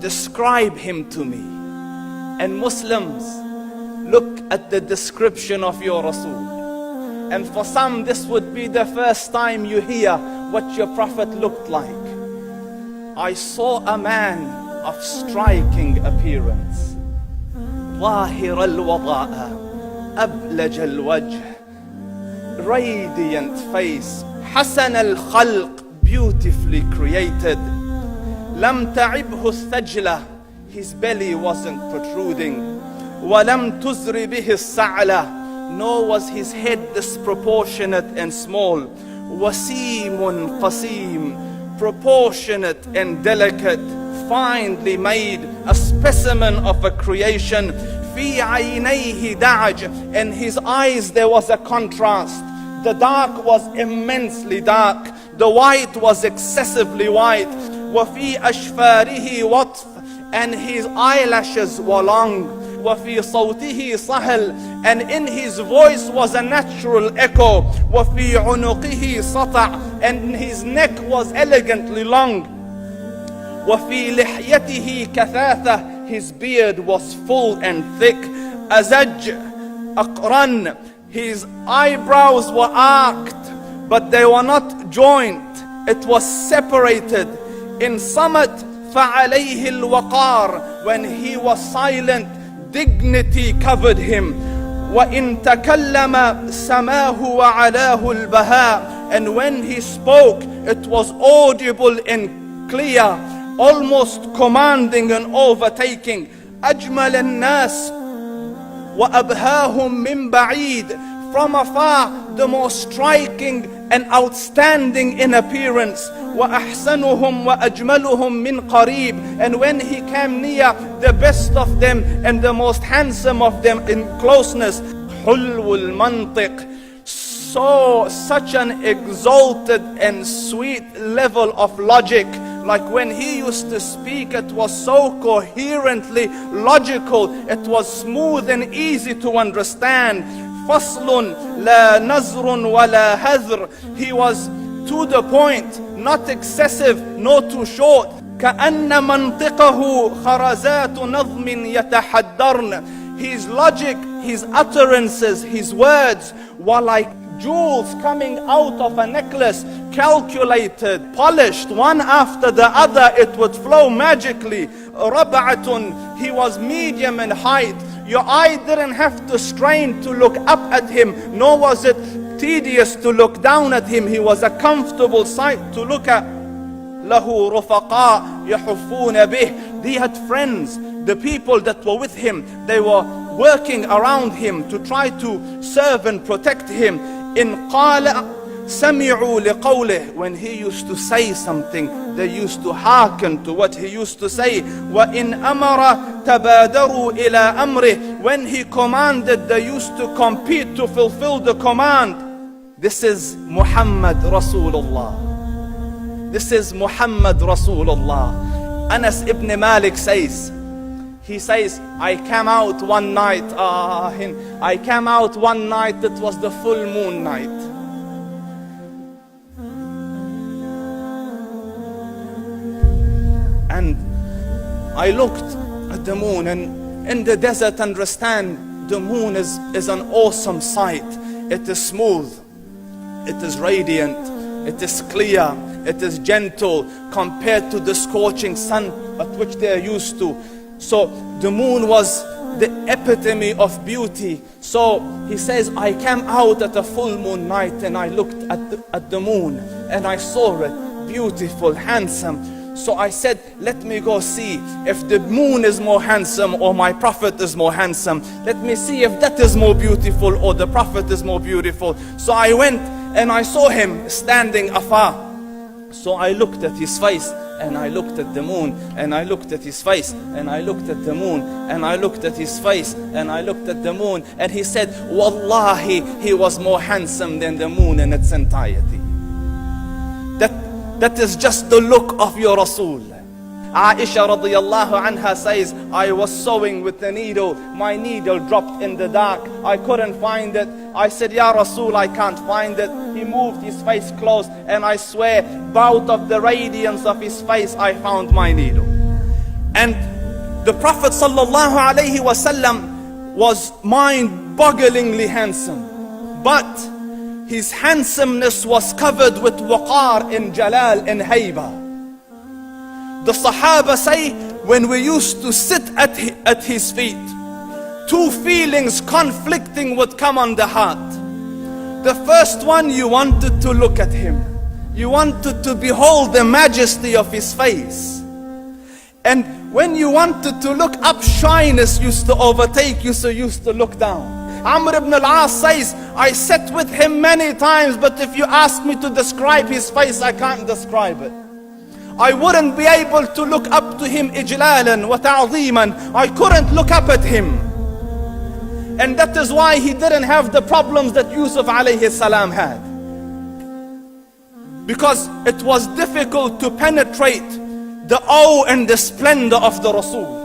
describe him to me. And Muslims, look at the description of your Rasul. And for some, this would be the first time you hear what your Prophet looked like. I saw a man of striking appearance. ظاهر الوضاء أبلج الوجه, radiant face, حسن الخلق, beautifully created. لم تعبه الثجلة, his belly wasn't protruding. ولم تزر به السعلة, nor was his head disproportionate and small. وسيم قسيم, proportionate and delicate, finely made, a specimen of a creation. في عينيه دعج, in his eyes there was a contrast. The dark was immensely dark, the white was excessively white. وفي أشفاره وطف, and his eyelashes were long. وفي صوته صهل, and in his voice was a natural echo. وفي عنقه سطع, and his neck was elegantly long. وفي لحيته كثاثة, his beard was full and thick. أزج أقرن, his eyebrows were arched, but they were not joined, it was separated. In summit فعليه الوقار, when he was silent, dignity covered him. وإن تكلم سماه وعلاه البهاء, and when he spoke it was audible and clear, almost commanding and overtaking. أجمل الناس وأبهاهم من بعيد, from afar the most striking and outstanding in appearance. وأحسنهم وأجملهم من قريب, and when he came near, the best of them and the most handsome of them in closeness. حلو المنطق, so such an exalted and sweet level of logic. Like when he used to speak, it was so coherently logical, it was smooth and easy to understand. فصل لا نزر ولا هذر, he was to the point, not excessive nor too short. كأن منطقه خرزات نظم يتحدرن, his logic, his utterances, his words were like jewels coming out of a necklace, calculated, polished, one after the other, it would flow magically. ربعة, he was medium in height. Your eye didn't have to strain to look up at him, nor was it tedious to look down at him. He was a comfortable sight to look at. له رفقاء يحفون به, he had friends, the people that were with him, they were working around him to try to serve and protect him. إن قال سمعوا لقوله, when he used to say something, they used to hearken to what he used to say. وإن أمر تبادروا إلى أمره, when he commanded, they used to compete to fulfill the command. This is Muhammad Rasulullah. This is Muhammad Rasulullah. Anas ibn Malik says, he says, I came out one night, it was the full moon night. And I looked at the moon, and in the desert, understand, the moon is an awesome sight. It is smooth, it is radiant, it is clear, it is gentle compared to the scorching sun at which they are used to. So the moon was the epitome of beauty. So he says, I came out at a full moon night and I looked at the moon and I saw it beautiful, handsome. So I said, let me go see if the moon is more handsome or my Prophet is more handsome. Let me see if that is more beautiful or the Prophet is more beautiful. So I went and I saw him standing afar. So I looked at his face and I looked at the moon, and I looked at his face, and I looked at the moon, and I looked at his face, and I looked at the moon, and he said, Wallahi, he was more handsome than the moon in its entirety. That is just the look of your Rasul. Aisha radiyallahu anha says, I was sewing with the needle, my needle dropped in the dark, I couldn't find it. I said, Ya Rasul, I can't find it. He moved his face close, and I swear, out of the radiance of his face, I found my needle. And the Prophet sallallahu alaihi wasallam was mind-bogglingly handsome, but his handsomeness was covered with waqar and jalal and hayba. The Sahaba say, when we used to sit at his feet, two feelings conflicting would come on the heart. The first one, you wanted to look at him. You wanted to behold the majesty of his face. And when you wanted to look up, shyness used to overtake you, so you used to look down. Amr ibn al-As says, I sat with him many times, but if you ask me to describe his face, I can't describe it. I wouldn't be able to look up to him ijlalan wa ta'zeeman. I couldn't look up at him. And that is why he didn't have the problems that Yusuf alayhi salam had. Because it was difficult to penetrate the awe and the splendor of the Rasul.